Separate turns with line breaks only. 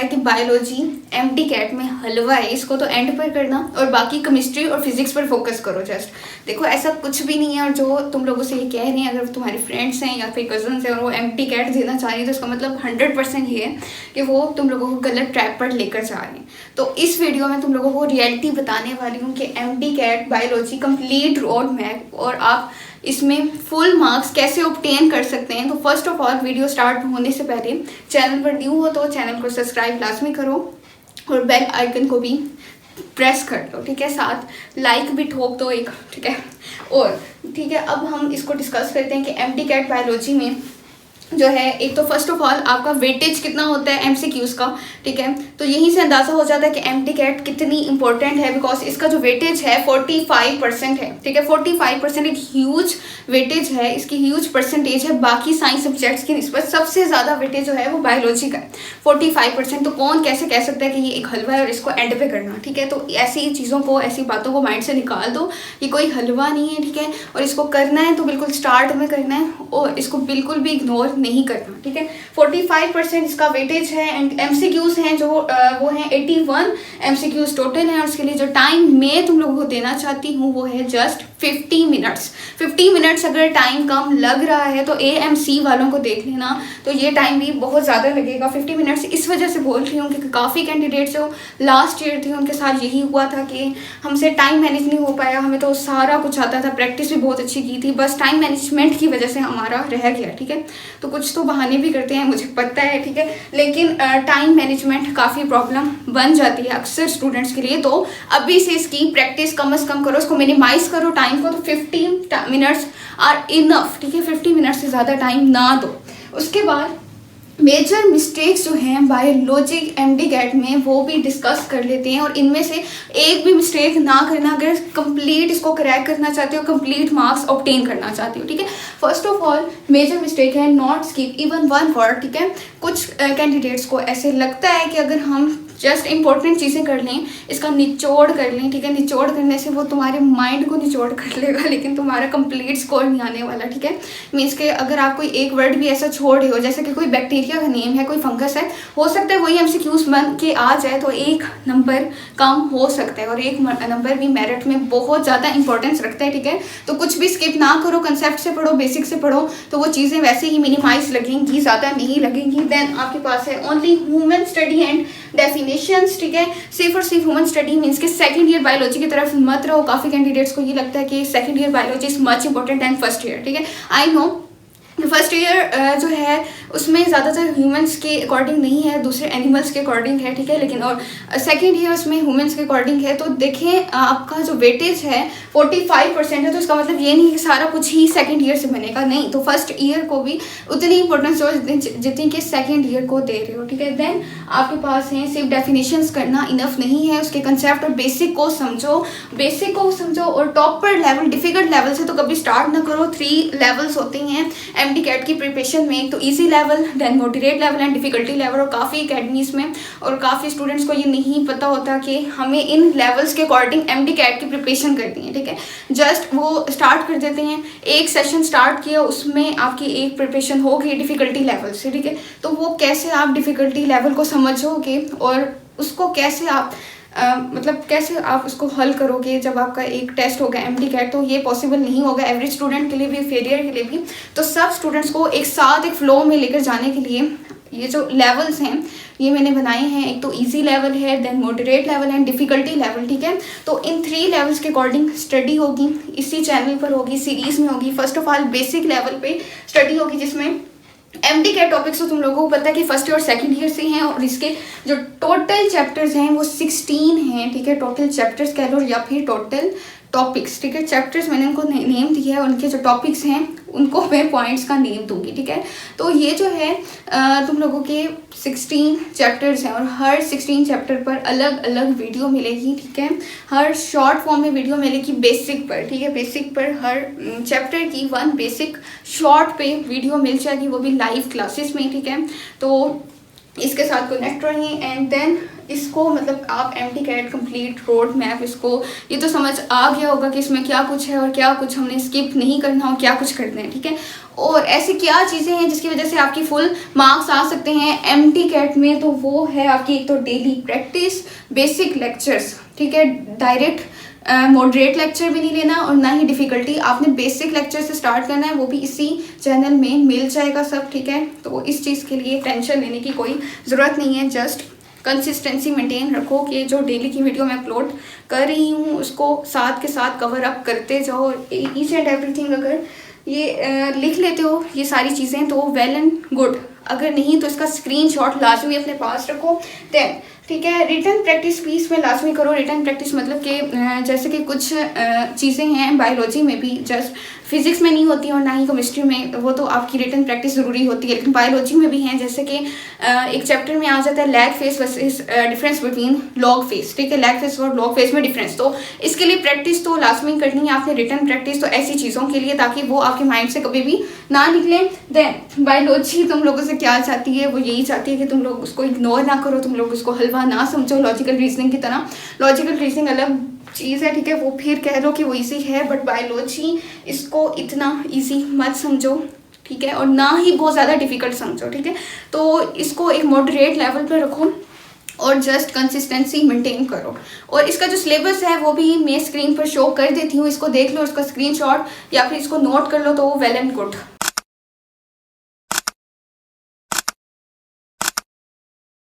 है कि biology MD cat में हलवा है, इसको तो एंड पर करना और बाकी केमिस्ट्री और फिजिक्स पर फोकस करो। जस्ट देखो ऐसा कुछ भी नहीं है। और जो तुम लोगों से ये कह रहे हैं, अगर तुम्हारे फ्रेंड्स हैं या फिर कजन्स हैं और वो एमडी कैट देना चाह रही है, तो उसका मतलब 100% ये है कि वो तुम लोगों को गलत ट्रैक पर लेकर जा रहे हैं। तो इस वीडियो में तुम लोगों को रियलिटी बताने वाली हूँ कि MDCAT biology complete road map और आप इसमें फुल मार्क्स कैसे ऑब्टेन कर सकते हैं। तो first of all video start होने से पहले चैनल पर न्यू हो तो चैनल को सब्सक्राइब लाजमी करो और बेल आइकन को भी प्रेस कर लो, ठीक है। साथ लाइक भी ठोक दो एक, ठीक है। और ठीक है, अब हम इसको डिस्कस करते हैं कि एमडी कैट बायोलॉजी में जो है, एक तो फर्स्ट ऑफ ऑल आपका वेटेज कितना होता है एमसीक्यूज़ का, ठीक है। तो यहीं से अंदाज़ा हो जाता है कि एमडी कैट कितनी इंपॉर्टेंट है, बिकॉज इसका जो वेटेज है 45% है, ठीक है। 45% एक ह्यूज वेटेज है, इसकी ह्यूज परसेंटेज है बाकी साइंस सब्जेक्ट्स की निस्बत। सबसे ज़्यादा वेटेज जो है वो बायोलॉजी का है, 45%। तो कौन कैसे कह सकता है कि ये एक हलवा है और इसको एंड पे करना, ठीक है। तो ऐसी चीज़ों को, ऐसी बातों को माइंड से निकाल दो। ये कोई हलवा नहीं है, ठीक है। और इसको करना है तो बिल्कुल स्टार्ट में करना है और इसको बिल्कुल भी इग्नोर नहीं करना, ठीक है। 45% इसका वेटेज है एंड एमसीक्यूज हैं जो वो हैं 81 एमसीक्यूज टोटल हैं। और उसके लिए जो टाइम मैं तुम लोगों को देना चाहती हूँ वो है जस्ट 50 मिनट्स। 50 मिनट्स अगर टाइम कम लग रहा है तो एएमसी वालों को देख लेना, तो ये टाइम भी बहुत ज़्यादा लगेगा। 50 मिनट्स इस वजह से बोल रही हूँ क्योंकि काफ़ी कैंडिडेट्स जो लास्ट ईयर थे उनके साथ यही हुआ था कि हमसे टाइम मैनेज नहीं हो पाया। हमें तो सारा कुछ आता था, प्रैक्टिस भी बहुत अच्छी की थी, बस टाइम मैनेजमेंट की वजह से हमारा रह गया, ठीक है। तो कुछ तो बहाने भी करते हैं, मुझे पता है, ठीक है। लेकिन टाइम मैनेजमेंट काफ़ी प्रॉब्लम बन जाती है अक्सर स्टूडेंट्स के लिए। तो अभी से इसकी प्रैक्टिस कम से कम करो, इसको मिनिमाइज करो टाइम को। तो 50 मिनट्स आर इनफ, ठीक है। 50 मिनट्स से ज़्यादा टाइम ना दो। उसके बाद मेजर मिस्टेक्स जो हैं बायोलॉजी एमडी कैट में वो भी डिस्कस कर लेते हैं। और इनमें से एक भी मिस्टेक ना करना अगर कंप्लीट इसको क्रैक करना चाहते हो, कंप्लीट मार्क्स ऑब्टेन करना चाहते हो, ठीक है। First of all major mistake है not skip even one word, ठीक है। कुछ कैंडिडेट्स को ऐसे लगता है कि अगर हम जस्ट इंपॉर्टेंट चीज़ें कर लें, इसका निचोड़ कर लें, ठीक है। निचोड़ करने से वो तुम्हारे माइंड को निचोड़ कर लेगा लेकिन तुम्हारा कंप्लीट स्कोर नहीं आने वाला, ठीक है। मीन्स के अगर आप कोई एक वर्ड भी ऐसा छोड़ रहे हो, जैसे कि कोई बैक्टीरिया का नेम है, कोई फंगस है, हो सकता है वही एमसीक्यूज बन के आ जाए तो एक नंबर कम हो सकता है और एक नंबर भी मेरिट में बहुत ज़्यादा इंपॉर्टेंस रखता है, ठीक है। तो कुछ भी स्किप ना करो, कंसेप्ट से पढ़ो, बेसिक से पढ़ो, तो वो चीज़ें वैसे ही मिनिमाइज लगेंगी, ज़्यादा नहीं लगेंगी। देन आपके पास है only human study and definitions, ठीक है। सिर्फ और सिर्फ ह्यूमन स्टडी मीन्स के सेकंड ईयर बायोलॉजी की तरफ मत रहो। काफ़ी कैंडिडेट्स को ये लगता है कि second year biology is much important than first year, ठीक है। आई नो फर्स्ट ईयर जो है उसमें ज़्यादातर ह्यूमंस के अकॉर्डिंग नहीं है, दूसरे एनिमल्स के अकॉर्डिंग है, ठीक है। लेकिन और सेकेंड ईयर उसमें ह्यूमंस के अकॉर्डिंग है। तो देखें आपका जो वेटेज है 45% है, तो इसका मतलब ये नहीं कि सारा कुछ ही सेकेंड ईयर से बनेगा, नहीं। तो फर्स्ट ईयर को भी उतनी इंपॉर्टेंस दो जितनी कि सेकेंड ईयर को दे रहे हो, ठीक है। देन आपके पास है सिर्फ डेफिनेशंस करना इनफ नहीं है, उसके कंसेप्ट और बेसिक को समझो, बेसिक को समझो। और टॉपर लेवल, डिफिकल्ट लेवल से तो कभी स्टार्ट ना करो। 3 लेवल्स होते हैं एमडी कैट की प्रिपरेशन में, एक तो easy level, then moderate level and difficulty level. और काफ़ी अकेडमीज में और काफ़ी स्टूडेंट्स को ये नहीं पता होता कि हमें इन लेवल्स के अकॉर्डिंग एमडी कैट की प्रिपरेशन करती है, ठीक है। जस्ट वो स्टार्ट कर देते हैं, एक सेशन स्टार्ट किया, उसमें आपकी एक प्रिपरेशन हो गई डिफिकल्टी लेवल से, ठीक है। तो वो कैसे आप डिफिकल्टी लेवल को समझोगे और उसको कैसे आप मतलब कैसे आप उसको हल करोगे जब आपका एक टेस्ट होगा एमडी कैट, तो ये पॉसिबल नहीं होगा एवरेज स्टूडेंट के लिए भी, फेलियर के लिए भी। तो सब स्टूडेंट्स को एक साथ एक फ्लो में लेकर जाने के लिए ये जो लेवल्स हैं ये मैंने बनाए हैं। एक तो इजी लेवल है, then moderate level and difficulty level, ठीक है। तो इन 3 लेवल्स के अकॉर्डिंग स्टडी होगी, इसी चैनल पर होगी, सीरीज़ में होगी। First of all basic level पे स्टडी होगी जिसमें एमडी कैट टॉपिक्स तो तुम लोगों को पता है कि फर्स्ट ईयर और सेकंड ईयर से हैं। और इसके जो टोटल चैप्टर्स हैं वो 16 हैं, ठीक है। टोटल चैप्टर्स कह लो या फिर टोटल टॉपिक्स, ठीक है। चैप्टर्स मैंने उनको नेम दिया है, उनके जो टॉपिक्स हैं उनको मैं पॉइंट्स का नेम दूंगी, ठीक है। तो ये जो है तुम लोगों के 16 चैप्टर्स हैं और हर 16 चैप्टर पर अलग अलग वीडियो मिलेगी, ठीक है। हर शॉर्ट फॉर्म में वीडियो मिलेगी बेसिक पर, ठीक है। बेसिक पर हर चैप्टर की 1 बेसिक शॉर्ट पे वीडियो मिल जाएगी, वो भी लाइव क्लासेस में, ठीक है। तो इसके साथ कनेक्ट रहिए। एंड देन इसको मतलब आप MDCAT complete road map इसको ये तो समझ आ गया होगा कि इसमें क्या कुछ है और क्या कुछ हमने स्किप नहीं करना और क्या कुछ करना है, ठीक है। और ऐसी क्या चीज़ें हैं जिसकी वजह से आपकी फुल मार्क्स आ सकते हैं एमटी कैट में, तो वो है आपकी एक तो डेली प्रैक्टिस, बेसिक लेक्चर्स, ठीक है। डायरेक्ट मॉडरेट लेक्चर भी नहीं लेना और ना ही डिफ़िकल्टी, आपने बेसिक लेक्चर से स्टार्ट करना है, वो भी इसी चैनल में मिल जाएगा सब, ठीक है। तो इस चीज़ के लिए टेंशन लेने की कोई ज़रूरत नहीं है, जस्ट कंसिस्टेंसी मेंटेन रखो कि जो डेली की वीडियो मैं अपलोड कर रही हूँ उसको साथ के साथ कवर अप करते जाओ। ईच एंड एवरीथिंग अगर ये लिख लेते हो ये सारी चीज़ें तो वेल एंड गुड, अगर नहीं तो इसका स्क्रीनशॉट लाजमी अपने पास रखो। देन ठीक है, रिटन प्रैक्टिस भी इसमें लाजमी करो। रिटन प्रैक्टिस मतलब कि जैसे कि कुछ चीज़ें हैं बायोलॉजी में भी, जस्ट फिजिक्स में नहीं होती और ना ही केमिस्ट्री में, वो तो आपकी रिटन प्रैक्टिस ज़रूरी होती है, लेकिन बायोलॉजी में भी हैं। जैसे कि एक चैप्टर में आ जाता है lag face versus difference between log face, ठीक है। लैग फेस और लॉग फेस में डिफरेंस, तो इसके लिए प्रैक्टिस तो लाजमी करनी है आपने, रिटन प्रैक्टिस तो ऐसी चीज़ों के लिए ताकि वो आपके माइंड से कभी भी ना निकले। देन बायोलॉजी तुम लोगों से क्या चाहती है, वो यही चाहती है कि तुम लोग उसको इग्नोर ना करो, तुम लोग उसको हलवा ना समझो लॉजिकल रीजनिंग की तरह। लॉजिकल रीजनिंग अलग चीज़ है, ठीक है, वो फिर कह लो कि वो इजी है, बट बायोलॉजी इसको इतना इजी मत समझो, ठीक है, और ना ही बहुत ज़्यादा डिफिकल्ट समझो, ठीक है। तो इसको एक मॉडरेट लेवल पर रखो और जस्ट कंसिस्टेंसी मेंटेन करो। और इसका जो सिलेबस है वो भी मैं स्क्रीन पर शो कर देती हूँ, इसको देख लो, इसका स्क्रीनशॉट या फिर इसको नोट कर लो, तो वो वेल एंड गुड।